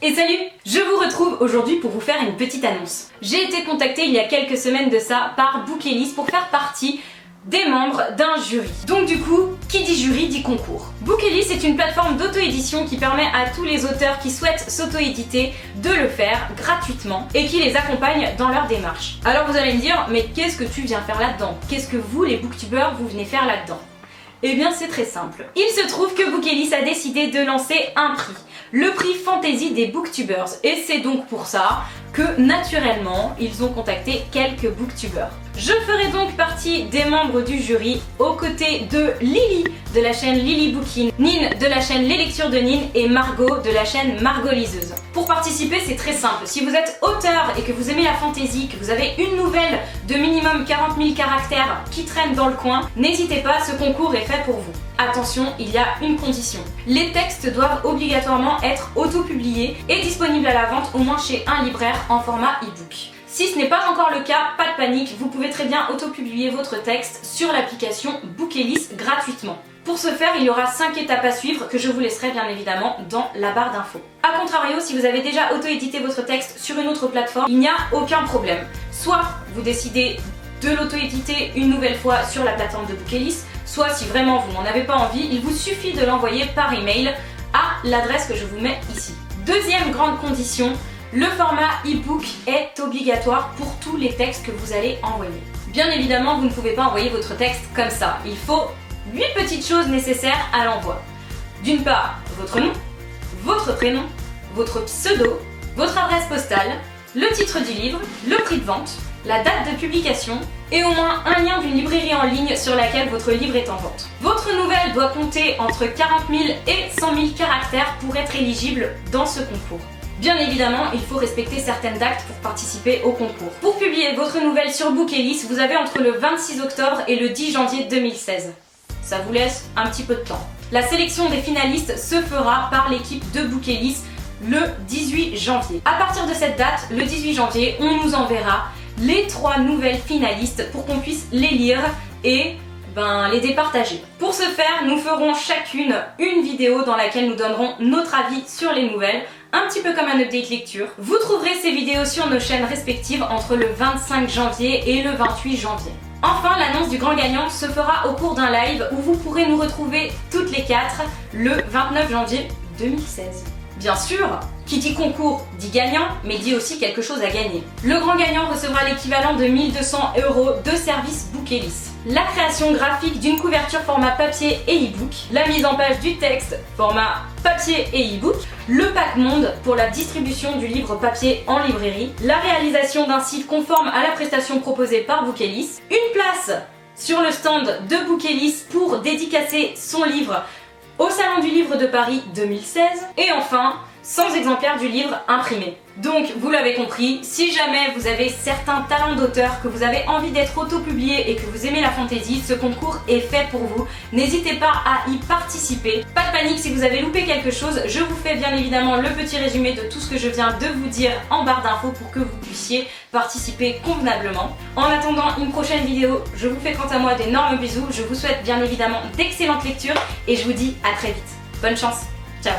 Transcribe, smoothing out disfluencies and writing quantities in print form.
Et salut! Je vous retrouve aujourd'hui pour vous faire une petite annonce. J'ai été contactée il y a quelques semaines de ça par Bookelist pour faire partie des membres d'un jury. Donc du coup, qui dit jury dit concours. Bookelist est une plateforme d'auto-édition qui permet à tous les auteurs qui souhaitent s'auto-éditer de le faire gratuitement et qui les accompagne dans leur démarche. Alors vous allez me dire, mais qu'est-ce que tu viens faire là-dedans? Qu'est-ce que vous, les booktubeurs, vous venez faire là-dedans? Eh bien c'est très simple. Il se trouve que Bookelist a décidé de lancer un prix. Le prix Fantasy des Booktubers. Et c'est donc pour ça que naturellement, ils ont contacté quelques booktubers. Je ferai donc partie des membres du jury aux côtés de Lily de la chaîne Lily Bookin, Nine de la chaîne Les Lectures de Nine et Margot de la chaîne Margot Liseuse. Pour participer, c'est très simple. Si vous êtes auteur et que vous aimez la fantasy, que vous avez une nouvelle de minimum 40 000 caractères qui traîne dans le coin, n'hésitez pas, ce concours est fait pour vous. Attention, il y a une condition. Les textes doivent obligatoirement être auto-publiés et disponibles à la vente au moins chez un libraire en format e-book. Si ce n'est pas encore le cas, pas de panique, vous pouvez très bien auto-publier votre texte sur l'application Bookelist gratuitement. Pour ce faire, il y aura 5 étapes à suivre que je vous laisserai bien évidemment dans la barre d'infos. A contrario, si vous avez déjà auto-édité votre texte sur une autre plateforme, il n'y a aucun problème. Soit vous décidez de l'auto-éditer une nouvelle fois sur la plateforme de Bookelist, soit si vraiment vous n'en avez pas envie, il vous suffit de l'envoyer par email à l'adresse que je vous mets ici. Deuxième grande condition, le format e-book est obligatoire pour tous les textes que vous allez envoyer. Bien évidemment, vous ne pouvez pas envoyer votre texte comme ça. Il faut 8 petites choses nécessaires à l'envoi. D'une part, votre nom, votre prénom, votre pseudo, votre adresse postale, le titre du livre, le prix de vente, la date de publication et au moins un lien d'une librairie en ligne sur laquelle votre livre est en vente. Votre nouvelle doit compter entre 40 000 et 100 000 caractères pour être éligible dans ce concours. Bien évidemment, il faut respecter certaines dates pour participer au concours. Pour publier votre nouvelle sur Bookelist, vous avez entre le 26 octobre et le 10 janvier 2016. Ça vous laisse un petit peu de temps. La sélection des finalistes se fera par l'équipe de Bookelist le 18 janvier. À partir de cette date, le 18 janvier, on nous enverra les 3 nouvelles finalistes pour qu'on puisse les lire et les départager. Pour ce faire, nous ferons chacune une vidéo dans laquelle nous donnerons notre avis sur les nouvelles, un petit peu comme un update lecture. Vous trouverez ces vidéos sur nos chaînes respectives entre le 25 janvier et le 28 janvier. Enfin, l'annonce du grand gagnant se fera au cours d'un live où vous pourrez nous retrouver toutes les 4 le 29 janvier 2016. Bien sûr, qui dit concours dit gagnant, mais dit aussi quelque chose à gagner. Le grand gagnant recevra l'équivalent de 1 200 € de service Bookelist. La création graphique d'une couverture format papier et e-book, la mise en page du texte format papier et e-book, le pack monde pour la distribution du livre papier en librairie, la réalisation d'un site conforme à la prestation proposée par Bookelist, une place sur le stand de Bookelist pour dédicacer son livre au Salon du Livre de Paris 2016 et enfin 100 exemplaires du livre imprimé. Donc vous l'avez compris, si jamais vous avez certains talents d'auteur, que vous avez envie d'être auto-publié et que vous aimez la fantasy, ce concours est fait pour vous. N'hésitez pas à y participer. Pas de panique si vous avez loupé quelque chose, je vous fais bien évidemment le petit résumé de tout ce que je viens de vous dire en barre d'infos pour que vous puissiez participer convenablement. En attendant une prochaine vidéo, je vous fais quant à moi d'énormes bisous, je vous souhaite bien évidemment d'excellentes lectures et je vous dis à très vite. Bonne chance, ciao.